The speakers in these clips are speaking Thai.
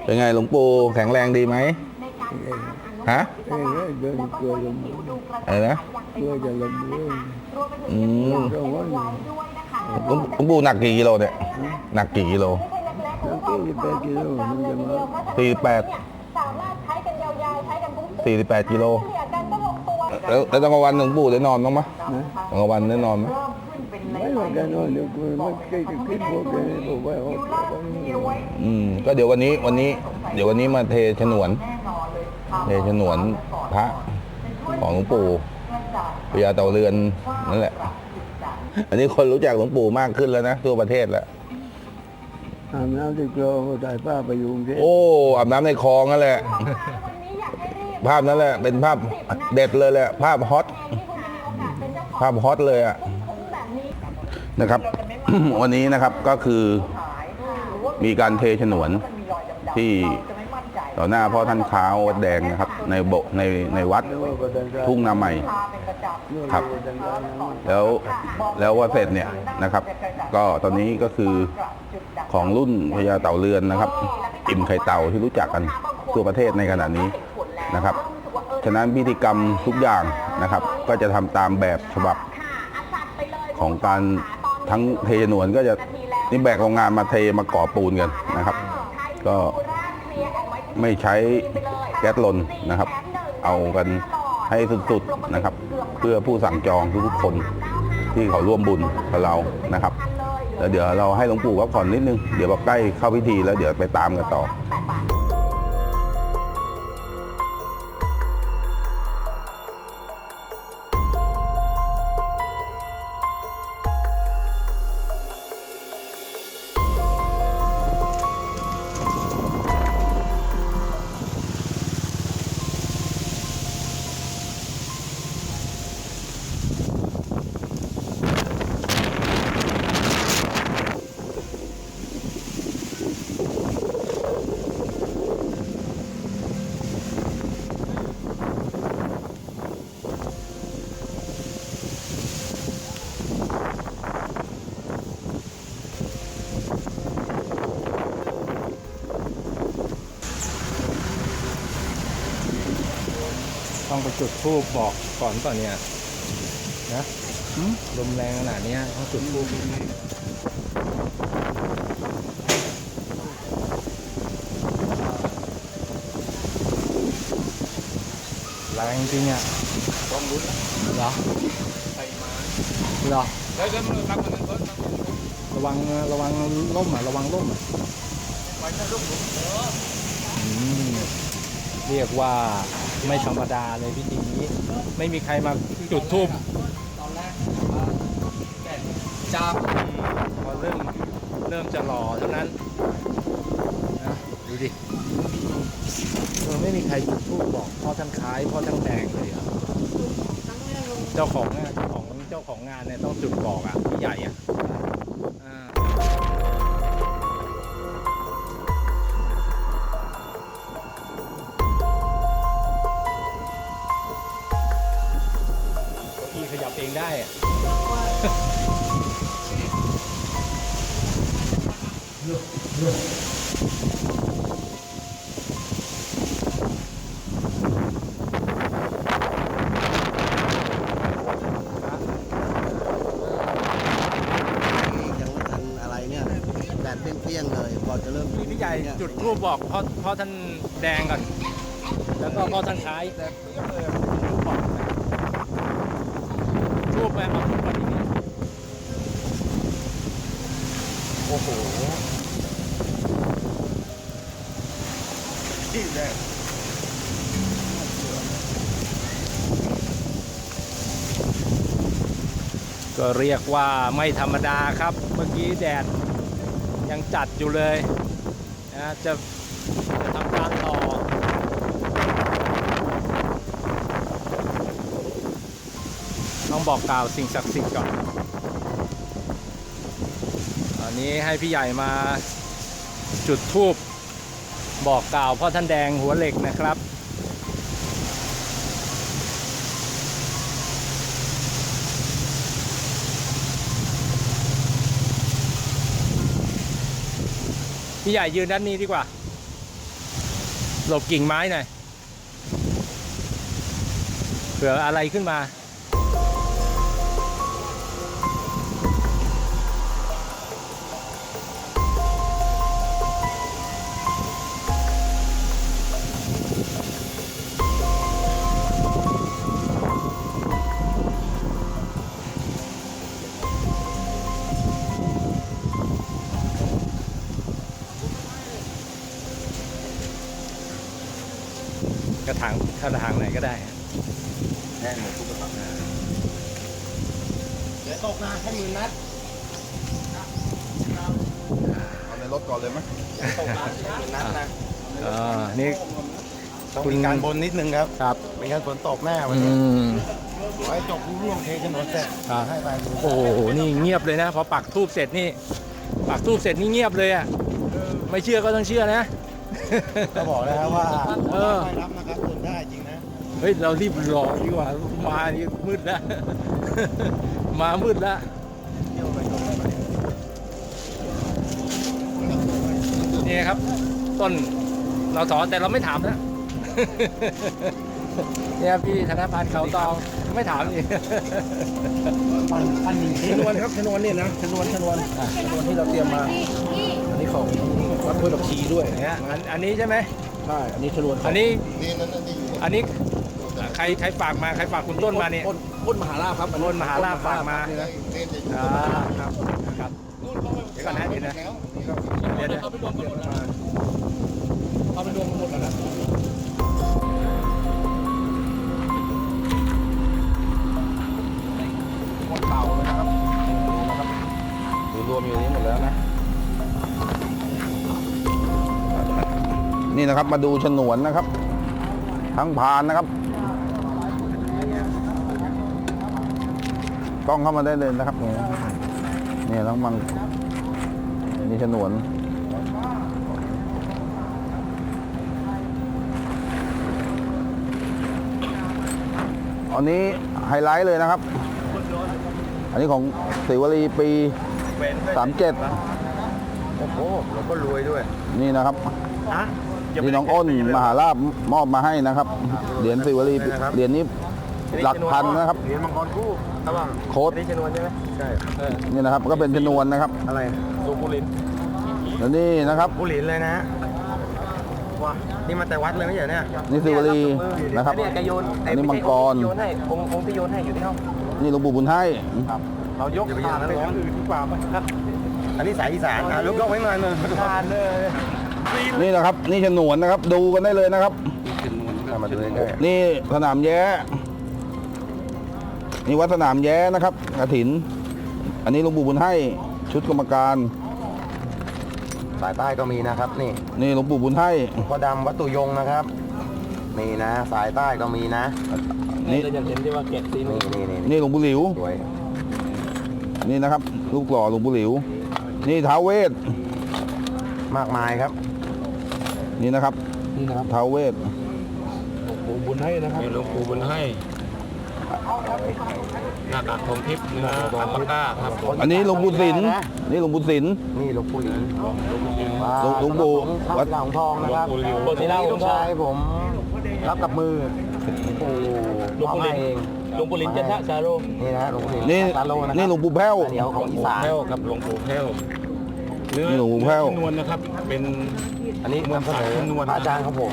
เป็นไงหลวงปู่แข็งแรงดีไหมฮะเดินเกลือลงอะไรนะเกลือจะลงด้วย อืม ร้อน หลวงปู่หนักกี่กิโลเนี่ยหนักกี่กิโลแล้วก็28 กิโลมันจะมา48 48 กิโลแล้วตอนกลางวันหลวงปู่ได้นอนบ้างไหมตอนกลางวันได้นอนไหมไม่ว่าแกนอนเดี๋ยวมันใกล้จะคิดบอกแกบอกว่าก็เดี๋ยววันนี้มาเทฉนวนพระของหลวงปู่พญาเต่าเรือนนั่นแหละอันนี้คนรู้จักหลวงปู่มากขึ้นแล้วนะทั่วประเทศแล้วอาบน้ำที่คลองก็ถ่ายภาพไปอยู่ที่โอ้อาบน้ำในคลองนั่นแหละภาพนั้นแหละเป็นภาพเด็ดเลยแหละภาพฮอตเลยอะนะครับ วันนี้นะครับก็คือมีการเทฉนวนที่ต่อหน้าพ่อท่านค้าววัดแดงนะครับในวัดทุ่งนาใหม่ครับแล้วว่าเสร็จเนี่ยนะครับก็ตอนนี้ก็คือของรุ่นพญาเต่าเรือนนะครับอิ่มไข่เต่าที่รู้จักกันทั่วประเทศในขณะนี้นะครับฉะนั้นพิธีกรรมทุกอย่างนะครับก็จะทำตามแบบฉบับของการทั้งเทฉนวนก็จะนี่แบกโรงงานมาเทมาก่อปูนกันนะครับก็ไม่ใช้แก๊สลนนะครับเอากันให้สุดๆนะครับเพื่อผู้สั่งจองทุกๆคนที่เขาร่วมบุญกับเรานะครับแล้วเดี๋ยวเราให้หลวงปู่พักผ่อนนิดนึงเดี๋ยวใกล้เข้าพิธีแล้วเดี๋ยวไปตามกันต่อต้องไปจุดธูปบอกก่อนป่ะเนี่ยนะลมแรงขนาดนี้ต้องจุดธูปแรงจริงอ่ะต้องลุ้นเหรอใส่มาเหรอแล้วจะรักมันก็ระวังล่มอ่ะระวังล่มอ่ะไว้ถ้าล่มเรียกว่าไม่ธรรมดาเลยพิธีนี้ไม่มีใครมาจุดธูปตอนแรกจับพอเริ่มจะหล่อเท่านั้นนะดูดิไม่มีใครจุดธูปบอกพ่อท่านคล้ายพ่อท่านแดงเลยอ่ะเจ้าของงานเนี่ยต้องจุดบอกอ่ะพี่ใหญ่อ่ะขยับเองได้อะไรเนี่ยแดดเปรี้ยงๆเลยพอจะเริ่มพี่ใหญ่จุดธูปบอกพ่อท่านแดงก่อนแล้วก็พ่อท่านคล้ายรูปแบบมาทุกวันนี้โอ้โหที่แรกก็เรียกว่าไม่ธรรมดาครับเมื่อกี้แดดยังจัดอยู่เลยนะจะทำการต่อต้องบอกกล่าวสิ่งศักดิ์สิทธิ์ก่อนตอนนี้ให้พี่ใหญ่มาจุดธูปบอกกล่าวพ่อท่านแดงหัวเหล็กนะครับพี่ใหญ่ยืนด้านนี้ดีกว่า หลบกิ่งไม้หน่อยเผื่ออะไรขึ้นมากระถางไหนก็ได้ฮะ แห้งหมดทุกกระถางเดี๋ยวตกนะให้มือนัดเอาในรถก่อนเลยไหมตกนะให้มือนัดนะ นี่ ต้องมีการบนนิดนึงครับ ครับ ไม่งั้นฝนตกแน่วันนี้ไว้จบร่วงเทถนนเสร็จให้ไป โอ้โหนี่เงียบเลยนะพอปักทูบเสร็จนี่ปักทูบเสร็จนี่เงียบเลยอ่ะไม่เชื่อก็ต้องเชื่อนะ ก็บอกแล้วว่า เออ ไม่รับนะครับคนได้จริงนะ เฮ้ยเรารีบรอดีกว่ามานี่มืดแล้ว มามืดแล้วนี่ครับ ต้นเราสอนแต่เราไม่ถามนะ เนี่ยพี่ธนพันธ์เขาตองไม่ถามอีก อันนี้ชนวนครับชนวนเนี่ยนะชนวนที่เราเตรียมมา อันนี้ของวัดห้วยดอกชีด้วย เนี่ยอันนี้ใช่ไหม ใช่อันนี้ชนวน อันนี้ นี่นั่นนี่อยู่ อันนี้ใครฝากมาใครฝากคุณต้นมาเนี่ย ต้นมหาราชครับ ต้นมหาราชฝากมา นี่นะนี่จะอยู่ ครับครับเดี๋ยวก่อนนะเดี๋ยวนะเดี๋ยว เอาไปรวมกันหมดแล้วเอาไปรวมกันหมดแล้วนะ คนเก่าเลยนะครับดูรวมอยู่นี้หมดแล้วนะนี่นะครับมาดูฉนวนนะครับ ทั้งพานนะครับกล้องเข้ามาได้เลยนะครับนี่ทั้งมังนี่ฉนวนอันนี้ไฮไลท์เลยนะครับ อันนี้ของศิวลีปี37 โอ้โหเราก็รวยด้วย นี่นะครับที่น้องอ้นมหาลาภมอบมาให้นะครับเหรียญศิวลีเหรียญนี้หลักพันนะครับ เหรียญมังกรคู่ระหว่าง โค้ด นี่ชนวนใช่ไหมใช่ นี่นะครับก็เป็นชนวนนะครับ อะไรหลวงปู่ลิน แล้วนี่นะครับ ปู่ลินเลยนะว้านี่มาแต่วัดเลยไม่ใช่เนี่ย นี่ศิวลีนะครับ เนี่ยแกโยน อันนี้มังกร โยนให้องค์ที่โยนให้อยู่ที่ห้อง นี่หลวงปู่บุญให้ เรายกผ่านเลยอื่นดีกว่าครับอันนี้สายอีสานยกไว้หน่อยนึงผ่านเลย นี่นะครับ นี่ฉนวนนะครับ ดูกันได้เลยนะครับ มาดูใกล้ นี่สนามแย้นี่วัดสนามแย้นะครับกฐิน อันนี้หลวงปู่บุญให้ชุดกรรมการ สายใต้ก็มีนะครับนี่ นี่หลวงปู่บุญให้ พ่อดำวัดตุยงนะครับนี่นะ สายใต้ก็มีนะ นี่ จะเห็นที่ว่าเกตซีนี่ นี่หลวงปู่หลิว สวย นี่นะครับลูกหล่อหลวงปู่หลิว นี่ท้าวเวส มากมายครับ นี่นะครับ นี่นะครับ ท้าวเวส ปู่บุญให้นะครับ มีหลวงปู่บุญให้หน้ากากทองทิพย์เนื้ออัลปาก้าครับผม อันนี้หลวงปู่ศิลป์นี่หลวงปู่ศิลป์ นี่หลวงปู่หลิน หลวงปู่วั วั ด ดหลังทองนะครับ หลวงปู่หลิว นี่ลูกชายผมรับกับมือหลวงปู่หลินเอง หลวงปู่ลินจันทชาโร นี่นะหลวงปู่หลิน นี่ ตาโลนะ นี่หลวงปู่แพ้ว เดี๋ยวของอีสาน แพ้วครับหลวงปู่แพ้วเนื้อ นี่หลวงปู่แพ้ว นวลนะครับ เป็น อันนี้ มวลสารนวล พระอาจารย์ของผม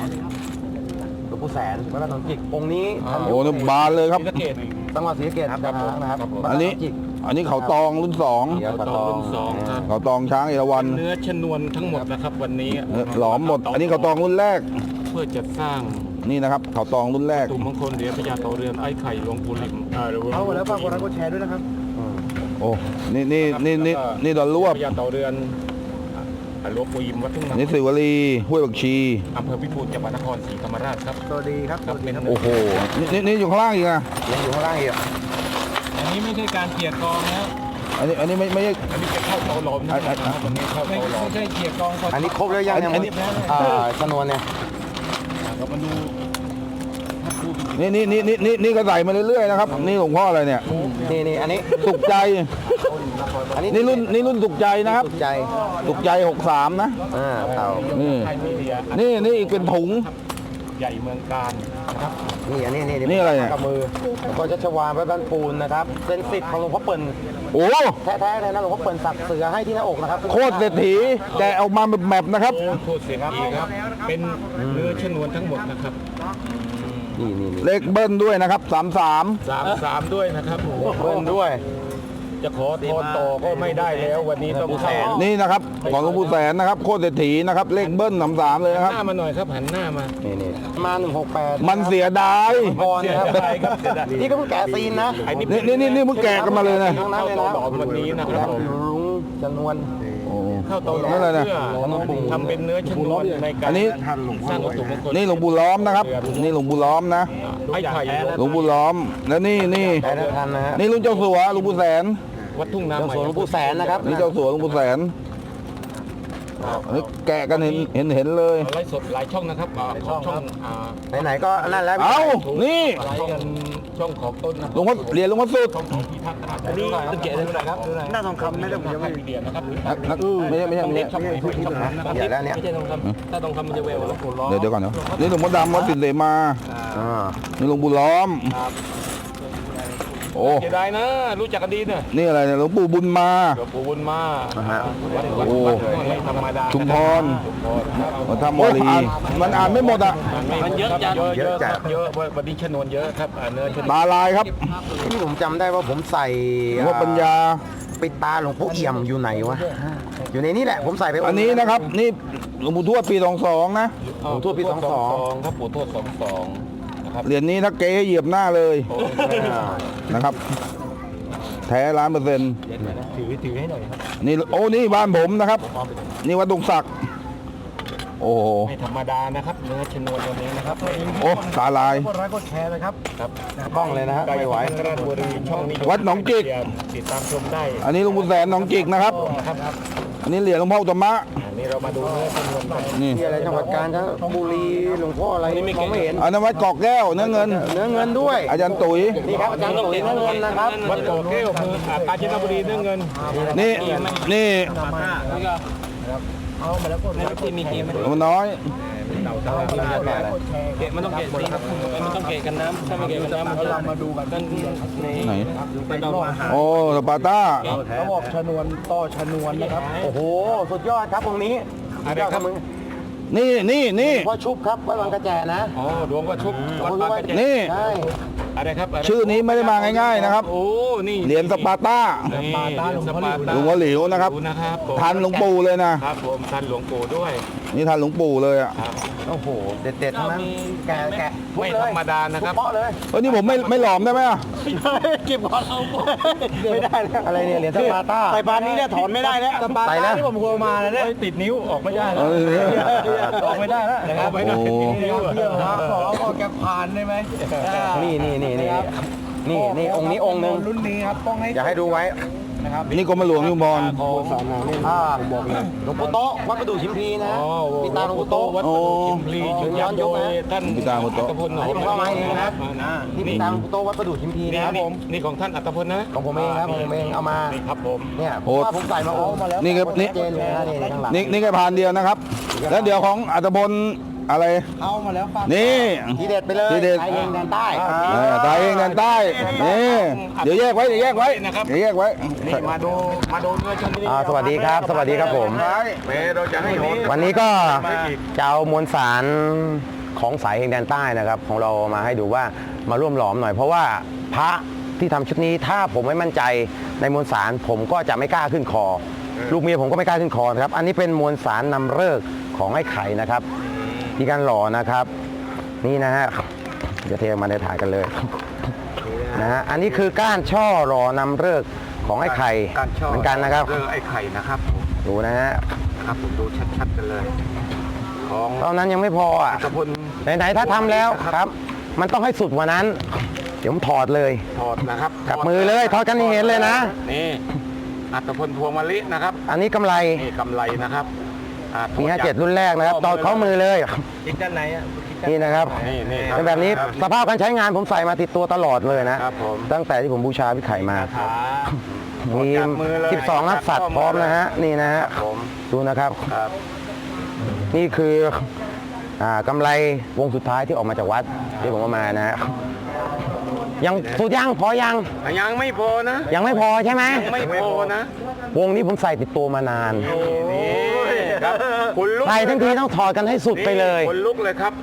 หลวงปู่แสนวัดถนนจิกองค์นี้ท่าน โอ้นี่บานเลยครับ ศรีสะเกษ จังหวัดศรีสะเกษนะครับ อันนี้ อันนี้เขาตองรุ่น เดี๋ยว ต่ ต่ อ อ รุ่นสองครับ 2เขาตองช้างเอราวัณ เนื้อชนวนทั้งหมดนะครับ วันนี้ หลอมหมด อันนี้เขาตองรุ่นแรก เพื่อจะสร้าง นี่นะครับเขาตองรุ่นแรก ตุ่มมงคลเหรียญพญาเต่าเรือนไอ้ไข่หลวงปู่ลิมหลวง เอา ปู่ แล้วฝากกดไลค์กดแชร์ด้วยนะครับ โอ้นี่ดอนรวบ พญาเต่าเรือนหลวงปู่ยิมวัดทุ่งนา นี่สิวลีห้วยบักชี อำเภอพิบูลจังหวัดนครศรีธรรมราชครับ สวัสดีครับ ครับเป็น โอ้โห นี่อยู่ข้างล่างอีกนะ ยังอยู่ข้างล่างอีก อันนี้ไม่ใช่การเกลี่ยกองนะ อันนี้ไม่ใช่ อันนี้เป็นเข้าเตาหลอมนะครับวันนี้เข้าเตาหลอม ไม่ใช่เกียร์กอง อันนี้ครบแล้วยังเนี่ย อันนี้ ชนวนเนี่ย เรามาดู นี่ก็ใส่มาเรื่อยๆนะครับ นี่หลวงพ่ออะไรเนี่ย นี่อันนี้ สุขใจ น อันนี้ นี่รุ่นสุขใจนะครับ สุขใจ สุขใจ63นะ เต่า นี่อีกเป็นถุง ใหญ่เมืองการนะครับ นี่อันนี้ นี่อะไรเนี่ย กับมือแล้วก็ชัชวาลวัดบ้านปูนนะครับเป็นสิทธิ์ของหลวงพ่อเปิ่น โอ้ แท้ๆเลยนะหลวงพ่อเปิ่นสักเสือให้ที่หน้าอกนะครับ โคตรเศรษฐีแกะออกมาแบบแมปนะครับ โทษเสียทีครับ เป็นเนื้อชนวนทั้งหมดนะครับ นี่ เลขเบิ้ลด้วยนะครับ33 33ด้วยนะครับ เบิ้ลด้วย จะขอทอนต่อก็ไม่ได้แล้ววันนี้ต้องแสน นี่นะครับของหลวงปู่แสนนะครับโคตรเศรษฐีนะครับเลขเบิ้ล33เลยนะครับ หน้ามาหน่อยครับหันหน้ามา นี่มา168 มันเสียดาย พรนะครับ เสียดายครับเสียดาย นี่ก็เพิ่งแกะซีนนะ ไอ้นี่ นี่มึงแกะกันมาเลยนะ ทั้งนั้นเลย เข้า นะ ตอหลอมวันนี้นะครับผม ลุงจำนวน โอ้ เข้าตอหลอม นั่นเลยนะ เพื่อทำเป็นเนื้อชนวนในการ อันนี้ สร้างวัตถุมงคล นี่หลวงปู่ล้อมนะครับ นี่หลวงปู่ล้อมนะ ไอ้ไข่ หลวงปู่ล้อมแล้วนี่ ได้ทันนะฮะ นี่ลุงเจ้าสัวหลวงปู่แสน วัดทุ่งนา เจ้า ใหม่ สัวหลวงปู่แสนนะครับ นี่เจ้าสัวหลวงปู่แสนอันนี้แกะกันเห็นเลย ไลฟ์สดหลายช่องนะครับของช่อง ไหนๆก็นั่นแล้ว เอ้านี่ ช่องของต้นนะ หลวงพ่อเหรียญหลวงพ่อสุด ช่องของพิทักษ์นะครับอันนี้ต้องเก๋ได้ไหมครับหน้าทองคำไม่ได้ผมยังไม่มีเดียนะครับ ไม่ใช่ ช่องไหนช่องนั้นนะครับ เดี๋ยวแล้วเนี่ย ไม่ใช่ทองคำถ้าทองคำมันจะแววแล้วผมล้อ เดี๋ยวก่อนเนาะนี่หลวงพ่อดำวัดสินเสมา อ่า นี่หลวงปู่ล้อม โอ้ เสียดายนะรู้จักกันดีเนี่ย นี่อะไรเนี่ยหลวงปู่บุญมา หลวงปู่บุญมา โอ้ ไม่ธรรมดา ชุมพร วัดธรรมวารีมันอ่านไม่หมดอ่ะ มันเยอะจังเยอะครับเยอะวันนี้ชนวนเยอะครับเนื้อชนวน ตาลายครับ ที่ผมจำได้ว่าผมใส่ หลวงพ่อปัญญา ปิดตาหลวงพ่อเอี่ยมอยู่ไหนวะอยู่ในนี้แหละผมใส่ไป อันนี้นะครับ นี่หลวงปู่ทวดปี22นะ หลวงทั่วปี22 ครับปู่ทวด22นะครับ เหรียญนี้ถ้าเก๋เหยียบหน้าเลยนะครับ แท้1,000,000 ถือให้หน่อยครับ นี่โอ้นี่บ้านผมนะครับ นี่วัดดงศักดิ์โอ้โห ไม่ธรรมดานะครับเนื้อชนวนตัวนี้นะครับ โอ้ตาลาย ครับ กล้องเลยนะฮะไม่ไหว ราชบุรีช่องนี้ วัดหนองจิก ติดตามชมได้ อันนี้หลวงปู่แสนหนองจิกนะครับ นะครับ อันนี้เหรียญหลวงพ่ออุตตมะ อันนี้เรามาดูเนื้อชนวนกัน นี่ ที่อะไรจังหวัดกาญจนบุรีหลวงพ่ออะไรมองไม่เห็น อันนั้นวัดกอกแก้วเนื้อเงิน เนื้อเงินด้วย อาจารย์ตุ๋ย นี่ครับอาจารย์ตุ๋ยเนื้อเงินนะครับ วัดโกแก้วอำเภอกาญจนบุรีเนื้อเงิน นี่ที่มีเกม หลวงน้อย เกะมันต้องเกะสิมันต้องเกะกันน้ำถ้าไม่เกะกันน้ำมันเรามาดูกันใน ไหน เป็นเราอาหาร โอ้สปาร์ต้า เขาบอกชนวนต่อชนวนนะครับโอ้โหสุดยอดครับตรงนี้สุดยอดครับมึง นี่ พ่อชุบครับวัดบางกระแจนะ อ๋อหลวงพ่อชุบวัดปากกระเจ็ด นี่ ใช่ อะไรครับ ชื่อนี้ไม่ได้มาง่ายๆนะครับ โอ้นี่ เหรียญสปาร์ต้า นี่สปาร์ต้า หลวงพ่อหลิวนะครับ นะครับผม ทันหลวงปู่เลยนะครับ ผมทันหลวงปู่ด้วย นี่ทันหลวงปู่เลยอ่ะ ครับ โอ้โหเด็ดๆทั้งนั้นแกะ ไม่ธรรมดานะครับ เปาะเลย เฮ้ยนี่ผมไม่หลอมได้ไหมอ่ะ เก็บก่อนเอาไม่ได้แล้วอะไรเนี่ยเหรียญสปาร์ต้าใส่ปานนี้เนี่ยถอนไม่ได้แล้วสปาร์ต้าที่ผมควรมาแล้วเนี่ย ติดนิ้วออกไม่ได้ เออ ออกไม่ได้แล้วนะครับ ไม่ได้ โอ้ ขอออกจากผ่านได้ไหมนี่องค์นี้องค์หนึงรุ่นนี้ครับต้องให้อยากให้ดูไว้ นี่กรมหลวงยุมพร สอนบอกเลยหลวงปู่โต๊ะวัดประดู่ชิมพีนะปีตาหลวงปู่โต๊ะ วัดประดู่ชิมพลีจุดย้อนโดยท่าน ปีตาหลวงปู่โต๊ะ อัตพลหนอ อันนี้ผมเข้ามาเองนะครับนี่ปีตาหลวงปู่โต๊ะวัดประดู่ชิมพี นี่ นะครับผม นี่ของท่านอัตพลนะ ของผมเองครับผมเองเอามา นี่ครับผม เนี่ยเพราะว่าผมใส่มาโอ้มาแล้ว นี่ครับนี่ เจนเลยนะนี่ข้างหลัง นี่แค่พานเดียวนะครับ แล้วเดี๋ยวของอัตพลอะไร เข้ามาแล้วครับ นี่ ทีเด็ดไปเลย ทีเด็ด ไทยเองแดนใต้ ตายเองแดนใต้นี่เดี๋ยวแยกไว้เดี๋ยวแยกไว้เดี๋ยวแยกไว้ นี่มาดูเนื้อชนพลี สวัสดีครับ สวัสดีครับผม แม้เราจะให้โหด วันนี้ก็จะเอามวลสารของสายเฮงแดนใต้นะครับ ของเรามาให้ดูว่ามาร่วมหลอมหน่อย เพราะว่าพระที่ทำชุดนี้ถ้าผมไม่มั่นใจในมวลสารผมก็จะไม่กล้าขึ้นคอ ลูกเมียผมก็ไม่กล้าขึ้นคอนะครับ อันนี้เป็นมวลสารนำฤกษ์ของไอ้ไข่นะครับ ที่การหล่อนะครับ นี่นะฮะจะเทออกมาในถ่ายกันเลยนะฮะอันนี้คือก้านช่อหล่อนำฤกษ์ของไอ้ไข่เหมือนกันนะครับ ไอ้ไข่นะครับ ดูนะฮะ ครับผมดูชัดๆกันเลย ของ เท่านั้นยังไม่พออ่ะ อัตพล ไหนๆถ้าทำแล้วครับ มันต้องให้สุดกว่านั้น เดี๋ยวผมถอดเลย ถอดนะครับ กับมือเลยถอดกันให้เห็นเลยนะ นี่อัตพลพวงมะลินะครับ อันนี้กำไร นี่กำไรนะครับถอ ปี ดจาก 57รุ่นแรกนะครับตอดเข้ามือเลย อีกด้านไหนอ่ะ นี่นะครับ นี่ครับ เป็นแบบนี้สภาพการใช้งานผมใส่มาติดตัวตลอดเลยนะ ครับผม ตั้งแต่ที่ผมบูชาพี่ไข่มา ขา มี จากมือเลย 12 นักสัตว์พร้อมนะฮะนี่นะฮะ ผม ดูนะครับ ครับ นี่คือกำไรวงสุดท้ายที่ออกมาจากวัดที่ผมเอามานะฮะยังสุดยังพอยัง ยังไม่พอนะ ยังไม่พอใช่ไหม ยังไม่พอนะ วงนี้ผมใส่ติดตัวมานาน นี่ครับคุณลุก ใส่ทั้งทีต้องถอดกันให้สุดไปเลย คนลุกเลยครับ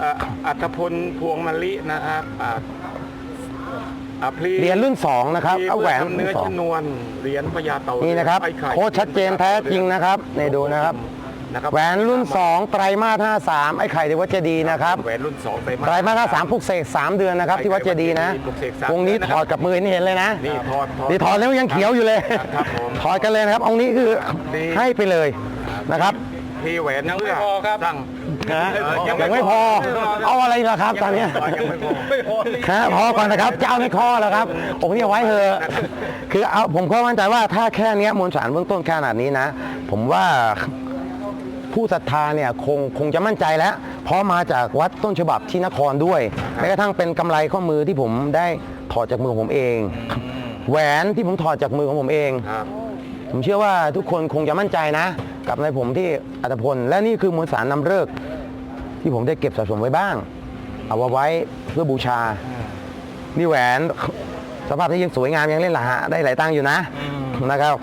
อัฐพลพวงมะลินะครับพลี เหรียญรุ่น 2 นะครับ เอาแหวน ทำ รุ่ เนื้ น อ สอ ช ง นวนเหรียญพญาเต่า นี่นะครับ ไอ้ไข่ โค้ดชัดเจนแท้จริงนะครับนี่ดูนะครับ นะครับ แหวนรุ่น 2 ไตรมาส 53 ไอ้ไข่ที่วัดเจดีย์นะครับ แหวนรุ่น2 ไตรมาส 53ปลุกเสก3 เดือนนะครับที่วัดเจดีย์นะ ปลุกเสก3 วงนี้ถอดกับมือนี่เห็นเลยนะ นี่ถอด นี่ถอดแล้วยังเขียวอยู่เลย ครับผม ถอดกันเลยนะครับองค์นี้คือให้ไปเลยนะครับ พี่แหวน ยังไม่ เพื่อ พอครับ สั่ง นะยังไม่พอ เอาอะไรล่ะครับตอนเนี้ย ยังไม่พอ ไม่พอ ครับพอก่อนนะครับจะเอาในคอแล้วครับองค์นี้เอาไว้เถอะคือเอาผมก็มั่นใจว่าถ้าแค่เนี้ยมวลสารเบื้องต้นขนาดนี้นะ ผมว่าผู้ศรัทธาเนี่ยคงจะมั่นใจแล้ว เพราะมาจากวัดต้นฉบับที่นครด้วยแม้กระทั่งเป็นกำไรข้อมือที่ผมได้ถอดจากมือของผมเอง แหวนที่ผมถอดจากมือของผมเอง ครับ ผมเชื่อว่าทุกคนคงจะมั่นใจนะ กับในผมที่อัตพล และนี่คือมวลสารนำฤกษ์ที่ผมได้เก็บสะสมไว้บ้าง เอาไว้เพื่อบูชา นี่แหวนสภาพที่ยังสวยงามยังเล่นละฮะได้หลายตังค์อยู่นะนะครับ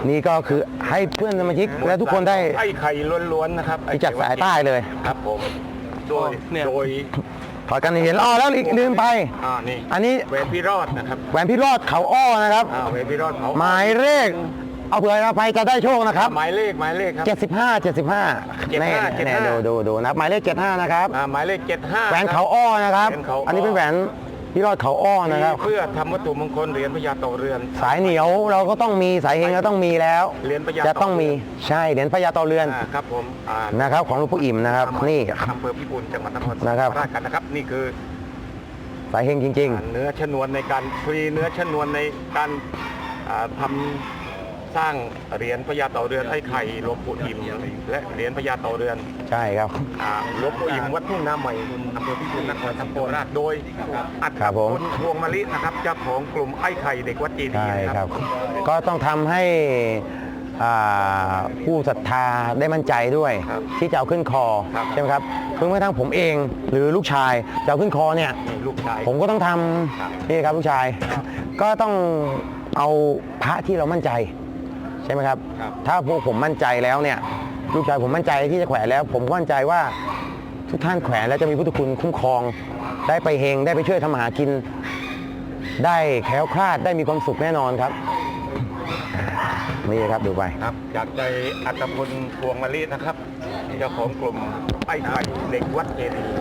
นี่ก็คือให้เพื่อนสมาชิกและทุกคนได้ ไอ้ไข่ล้วนๆนะครับ ไปจากสายใต้เลย ครับผมโดย เนี่ย โดย ถอดกันเห็นอ๋อแล้วอีกลืมไป นี่ อันนี้ แหวนพี่รอดนะครับ แหวนพี่รอดเขาอ้อนะครับ แหวนพี่รอดเขา หมายเลขเอาเผื่อเราไปจะได้โชคนะครับ หมายเลขครับ 75 แน่ 75 แน่ดูนะครับหมายเลข 75 นะครับ หมายเลข75 แหวนเขาอ้อนะครับ แหวนเขาอ้ออั อันนี้เป็นแหวนพี่รอดเขาอ้อนะครับ เพื่อทำวัตถุมงคลเหรียญพญาเต่าเรือน สายเหนียวเราก็ต้องมีสายเฮงก็ต้องมีแล้ว เหรียญพญา จะต้องมี เต่าเรือน ใช่เหรียญพญาเต่าเรือน ครับผม นะครับของหลวงพ่ออิ่มนะครับนี่ อำเภอพิบูลจังหวัดนครศรีธร นะครับ รมราชกันนะครับ นี่คือ สายเฮงจริง เนื้อชนวนในการฟรีเนื้อชนวนในการทำสร้างเหรียญพญาเต่าเรือนไอ้ไข่หลวงปู่อิ่มและเหรียญพญาเต่าเรือน ๆ ใช่ครับ หลวงปู่อิ่มวัดทุ่งนาใหม่อำเภอพิบูลนครโคราชโดยอัฐ ครับผม พลพวงมะลินะครับเจ้าของกลุ่มไอ้ไข่เด็กวัดเจดี ใช่ ย์นะ ค ค รั รับ บ ก็ต้องทำให้ผู้ศรัทธาได้มั่นใจด้วย ครับ ที่จะเอาขึ้นคอ ครับ ใช่ไหมครับเพิ่งกระทั่งผมเองหรือลูกชายจะเอาขึ้นคอเนี่ย นี่ลูกชาย ผมก็ต้องท ครับ ำนี่ครับลูกชาย ก็ต้องเอาพระที่เรามั่นใจใช่ไหมครับ ครับ ถ้าพวกผมมั่นใจแล้วเนี่ยลูกชายผมมั่นใจที่จะแขวนแล้ว ผมก็มั่นใจว่าทุกท่านแขวนแล้วจะมีพุทธคุณคุ้มครอง ได้ไปเฮงได้ไปช่วยทำมาหากิน ได้แคล้วคลาดได้มีความสุขแน่นอนครับนี่ครับดูไป ครับจากใจอัตพลพวงมะลินะครับเจ้าของกลุ่มไอ้ไข่เด็กวัดเจดีย์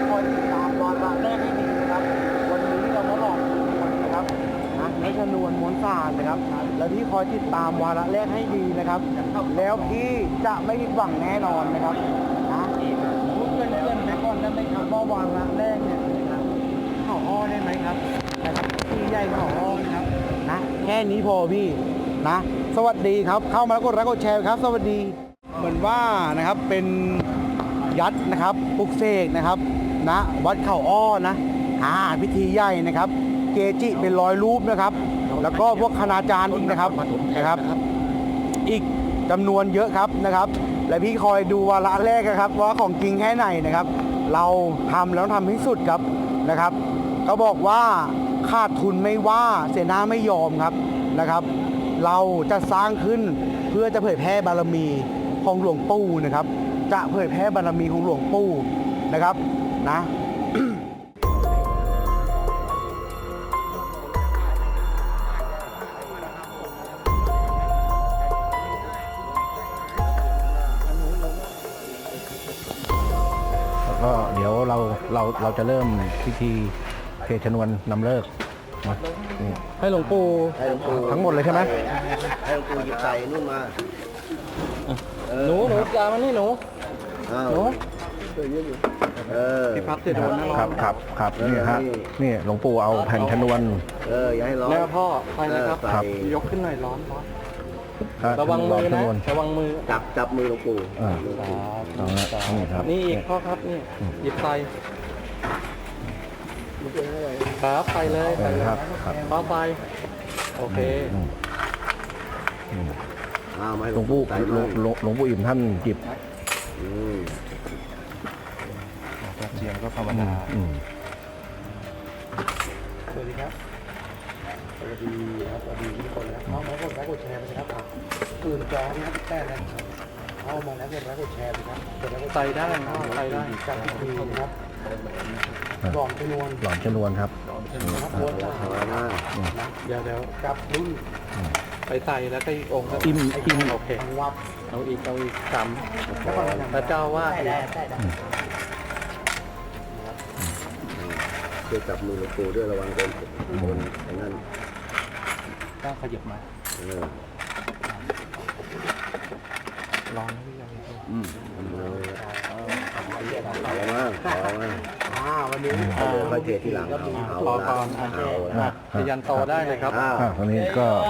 คอยติดตามรอยแรกให้ดีนะครับ วันนี้เรามาหลอกคนนะครับนะในชนวนม้วนสารนะครับ แล้วพี่คอยติดตามวาระแรกให้ดีนะครับ แล้วพี่จะไม่ผิดหวังแน่นอนนะครับนะรู้เพื่อนๆนะก่อนได้ไหมครับว่าวาระแรกเนี่ยเขาอ้อได้ไหมครับนะครับพี่ใหญ่เขาอ้อนะครับนะแค่นี้พอพี่นะ สวัสดีครับเข้ามาแล้วกดไลค์กดแชร์ครับ สวัสดี เหมือนว่านะครับเป็นยัดนะครับปลุกเสกนะครับนะวัดเขาอ้อนะพิธีใหญ่นะครับ เกจิเป็นร้อยรูปนะครับ แล้วก็พวกคณาจารย์อีกนะครับอีกจำนวนเยอะครับนะครับ และพี่คอยดูวาระแรกนะครับว่าของจริงแค่ไหนนะครับ เราทำแล้วทำให้สุดครับนะครับ ก็บอกว่าขาดทุนไม่ว่าเสียหน้าไม่ยอมครับนะครับ เราจะสร้างขึ้นเพื่อจะเผยแพร่บารมีของหลวงปู่นะครับ จะเผยแพร่บารมีของหลวงปู่นะครับนะ แล้วก็เดี๋ยวเราจะเริ่มพิธีเทชนวนนำเลิกนะนี่ ให้หลวงปู่ ทั้งหมดเลยใช่ไหม ให้หลวงปู่หยิบใส่นู่นมา หนูจามันนี่หนู หนูพี่พับจะโดนนะครับ ครับนี่ฮะนี่หลวงปู่เอาแผ่นชนวน อย่าให้ร้อน แม่พ่อไปนะครับ ครับ ยกขึ้นหน่อยร้อน ฮ ระวังมือ ช นะ นวน ระวังมือ จับมือหลวงปู่ อ่าเอาละนี่ครับ นี่อีกพ่อครับนี่หยิบใส่ครับไปเลย ครับครับ พ่อไป โอเค หลวงปู่อิ่มท่านจิบ เจียงก็ธรรมดา สวัสดีครับ สวัสดีครับ สวัสดีทุกคนนะเข้ามาแล้วกดแชร์ไปนะครับตื่นจอนะครับแป้นะเข้ามาแล้วกดแชร์ไปครับใส่ได้ใส่ได้จากที่คุยครับหลอมชนวน หลอมชนวนครับ ครับโพสต์นะเดี๋ยวจับรุ่น ไปใส่แล้วก็อีกองค์ก็ อิ่ม โอเค วับ เอาอีกซ้ำแล้วเจ้าว่า ได้ ช่วยจับมือหลวงปู่ด้วยระวังโดนไอ้นั่น ต้องขยับมา เออ ลองหรือยัง เอาละมั้งเอาละมั้ง วันนี้ เอาเลยค่อยเททีหลังเอา พอก่อน เอาละ พยันโตได้เลยครับ ตอนนี้ก็ ห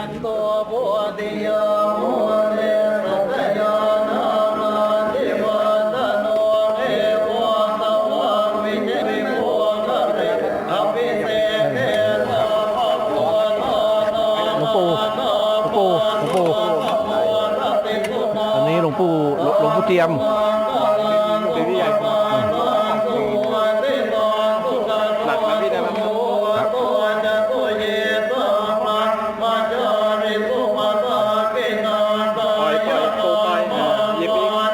ลวงปู่อันนี้หลวงปู่เจียม หนักนะพี่ได้ไหม ปล่อยปูไปหยิบอีกปล่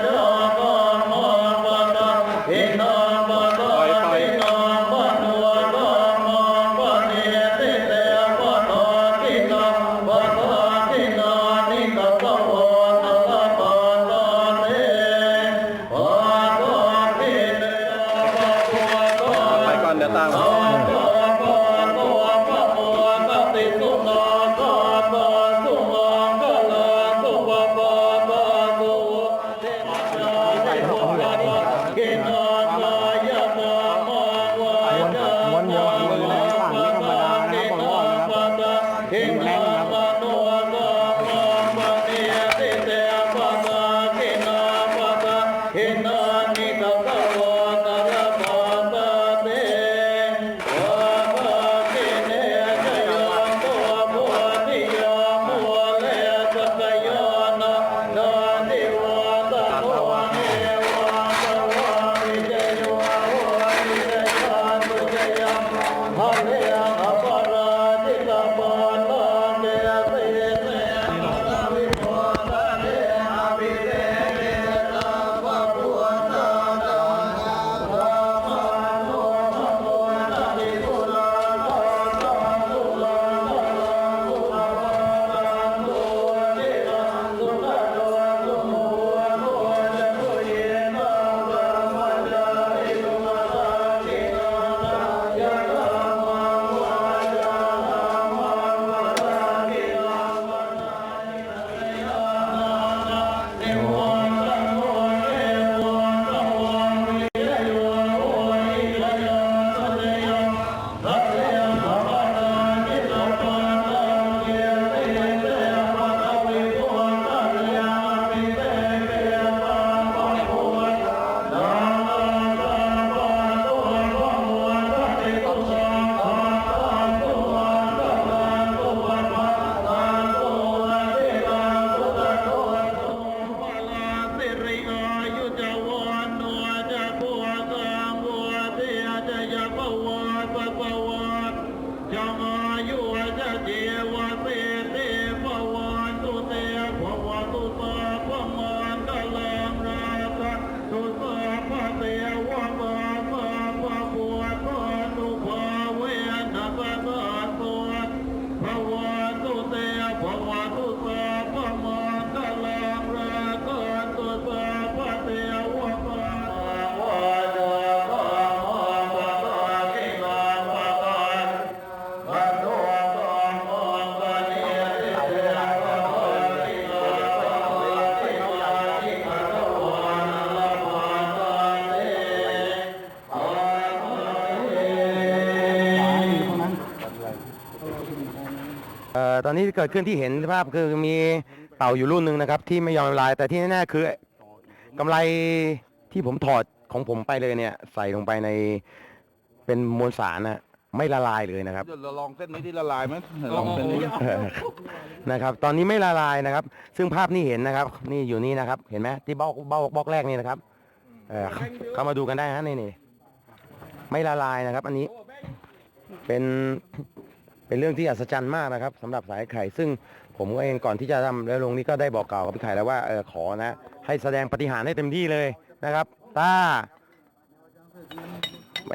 อยไปก่อนเดี๋ยวตาม ม้วนเยอะมือในฝั่งไม่ธรรมดานะครับผมว่านะครับแรงนะครับ ตอนนี้เกิดขึ้นที่เห็นภาพคือมีเต่าอยู่รุ่นหนึ่งนะครับ ที่ไม่ยอมละลาย แต่ที่แน่ๆคือกำไรที่ผมถอดของผมไปเลยเนี่ย ใส่ลงไปในเป็นมวลสารนะ ไม่ละลายเลยนะครับ เดี๋ยวเราลองเส้นนี้ที่ละลายไหมลองเส้นนี้ นะครับตอนนี้ไม่ละลายนะครับ ซึ่งภาพนี้เห็นนะครับ นี่อยู่นี่นะครับ เห็นไหมที่บล็อกแรกนี่นะครับเข้ามาดูกันได้ฮะนี่ไม่ละลายนะครับ อันนี้เป็นเรื่องที่อัศจรรย์มากนะครับสำหรับสายไข่ซึ่งผมก็เองก่อนที่จะทำแล้วลงนี้ก็ได้บอกกล่าวกับพี่ไข่แล้วว่าขอนะให้แสดงปาฏิหาริย์ให้เต็มที่เลยนะครับถ้า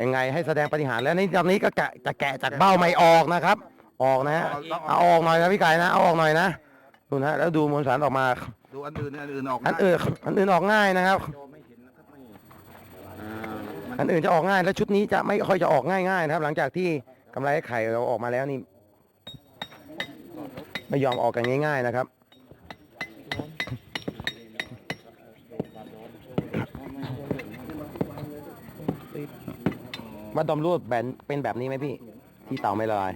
ยังไงให้แสดงปาฏิหาริย์แล้วนี่ตอนนี้ก็จะแกะจากเบ้าไม่ออกนะครับออกนะฮะเอาออกหน่อยนะพี่ไก่นะเอาออกหน่อยนะดูนะแล้วดูมวลสารออกมา ดูอันอื่นออก อันอื่นออกง่ายนะครับอันอื่นจะออกง่ายแล้วชุดนี้จะไม่ค่อยจะออกง่ายๆนะครับหลังจากที่กำไรไข่เราออกมาแล้วนี่ไม่ยอมออกกันง่ายๆนะครับมาดอมรูดเป็นแบบนี้ไหมพี่ที่เต่าไม่ละลาย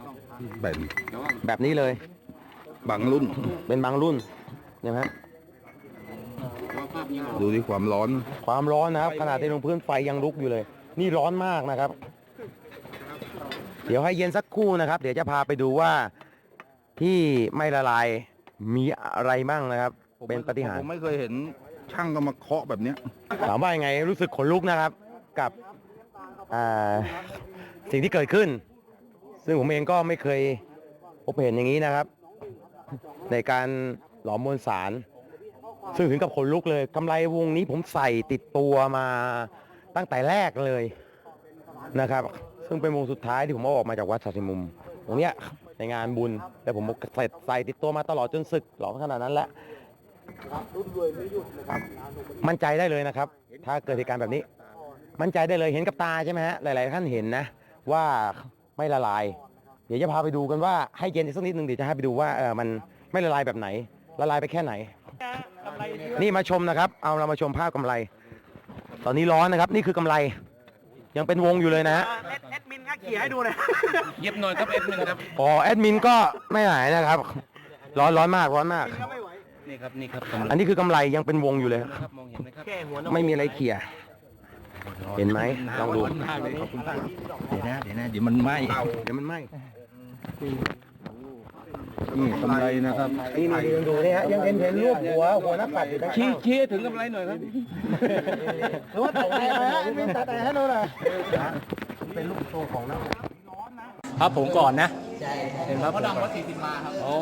แบบนี้เลย บางรุ่น เป็นบางรุ่นเห็นไหม ดูที่ความร้อน ความร้อนนะครับขนาดที่ลงพื้นไฟยังลุกอยู่เลย นี่ร้อนมากนะครับ เดี๋ยวให้เย็นสักครู่นะครับ เดี๋ยวจะพาไปดูว่าที่ไม่ละลายมีอะไรบ้างนะครับ เป็นปาฏิหาริ ผ ย์ มไม่เคยเห็นช่างก็มาเคาะแบบเนี้ย ถามว่ายังไงรู้สึกขนลุกนะครับกับสิ่งที่เกิดขึ้น ซึ่งผมเองก็ไม่เคยพบเห็นอย่างนี้นะครับ ในการหลอมมวลสารซึ่งถึงกับขนลุกเลยกำไรวงนี้ผมใส่ติดตัวมาตั้งแต่แรกเลยนะครับซึ่งเป็นวงสุดท้ายที่ผมเอาออกมาจากวัดสัสิมุมตรงเนี้ยในงานบุญแต่ผมใส่ติดตัวมาตลอดจนศึกหลอมขนาดนั้นแหละมั่นใจได้เลยนะครับถ้าเกิดเหตุการณ์แบบนี้มั่นใจได้เลยเห็นกับตาใช่ไหมฮะหลายๆท่านเห็นนะว่าไม่ละลายเดี๋ยวจะพาไปดูกันว่าให้เย็นอีกสักนิดนึงเดี๋ยวจะให้ไปดูว่ามันไม่ละลายแบบไหนละลายไปแค่ไหนนี่มาชมนะครับเอาเรามาชมภาพกำไรตอนนี้ร้อนนะครับนี่คือกำไรยังเป็นวงอยู่เลยนะฮะ แอดมินก็เขี่ยให้ดูหน่อย เย็บหน่อยครับเอ็ดมินครับ อ๋อแอดมินก็ไม่ไหวนะครับร้อนมาก นี่ครับ อันนี้คือกำไรยังเป็นวงอยู่เลย ครับมองเห็นไหมครับ ไม่มีอะไรเขี่ยเห็นไหมลองดู ขอบคุณมาก เดี๋ยวนะเดี๋ยวมันไหม้ เดี๋ยวมันไหม้ นี่กำไรนะครับ นี่ดูนี่ฮะยังเห็นรูปหัวนักปัดอยู่นะ ชี้ถึงกำไรหน่อยครับ หรือว่าแต่งอะไรฮะแอดมินแต่งให้ดูหน่อย เป็นลูกโซ่ของนัก ครับผมก่อนนะเห็นครับพ่อดำวัดศรีสินมาครับอ๋อ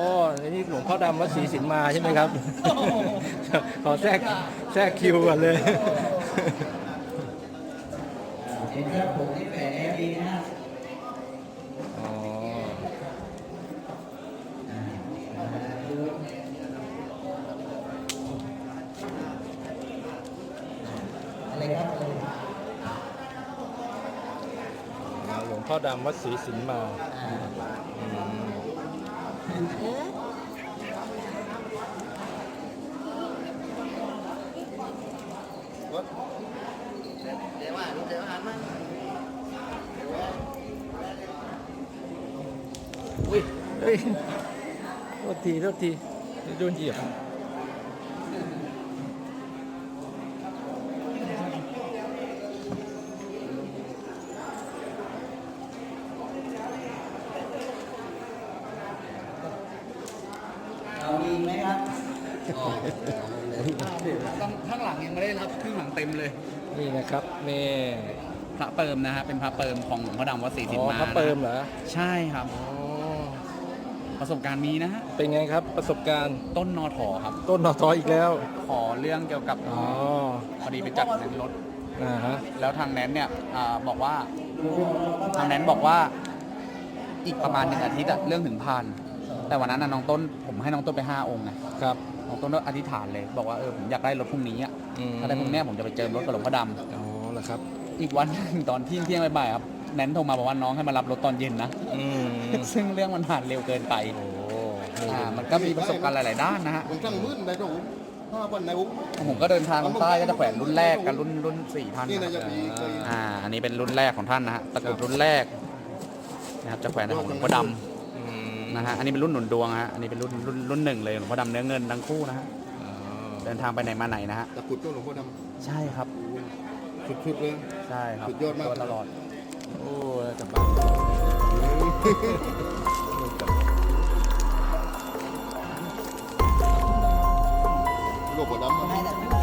นี่หลวงพ่อดำวัดศรีสินมาใช่ไหมครับขอแทรกคิวก่อนเลยอ๋อหลวงพ่อดำวัดศรีสินมาอุ้ยเฮ้ยโทษทีโดนเหยียบข้างหลังยังไม่ได้รับครึ่งหลังเต็มเลยนี่นะครับนี่ พระเปิมนะฮะเป็นพระเปิมของหลวงพ่อดำวัดศรีสินมา พระเปิมเหรอ ใช่ครับประสบการณ์มีนะฮะ เป็นไงครับประสบการณ์ ต้นนอถอครับ ต้นนอทออีกแล้ว ขอเรื่องเกี่ยวกับ อ๋อ พอดีไปจัดแนนรถ ฮะ แล้วทางแนนเนี่ยบอกว่าทางแนนบอกว่าอีกประมาณ1 อาทิตย์อะเรื่องถึงผ่านแต่วันนั้นน่ะน้องต้นผมให้น้องต้นไป5 องค์นะครับ น้องต้นก็อธิษฐานเลย บอกว่าผมอยากได้รถพรุ่งนี้อะ ถ้าได้พรุ่งนี้ผมจะไปเจิมรถกับหลวงพ่อดำ อ๋อเหรอครับ อีกวันหนึ่งตอนเที่ยงบ่ายๆครับแนนโทรมาบอกว่าน้องให้มารับรถตอนเย็นนะ ซึ่งเรื่องมันผ่านเร็วเกินไป โอ้ มันก็มีประสบการณ์หลาย ๆ ด้านนะฮะ ผมสั่งมื้นได้ของ5 วันในอุ้ม ผมก็เดินทางใต้ก็จะแขวนรุ่นแรกกับรุ่น4ท่าน นี่นะจะมีเคย อันนี้เป็นรุ่นแรกของท่านนะฮะตะกรุดรุ่นแรกนะครับจะแขวนในของหลวงพ่อดำนะฮะอันนี้เป็นรุ่นหนุนดวงฮะอันนี้เป็นรุ่น 1เลยหลวงพ่อดำเนื้อเงินทั้งคู่นะฮะเดินทางไปไหนมาไหนนะฮะ ตะกรุดก็หลวงพ่อด ใช่ครับ ำสุดๆเลย ใช่ครับ สุดยอดมาก ตลอด โอ้จะบ้า ลูกหัวดำ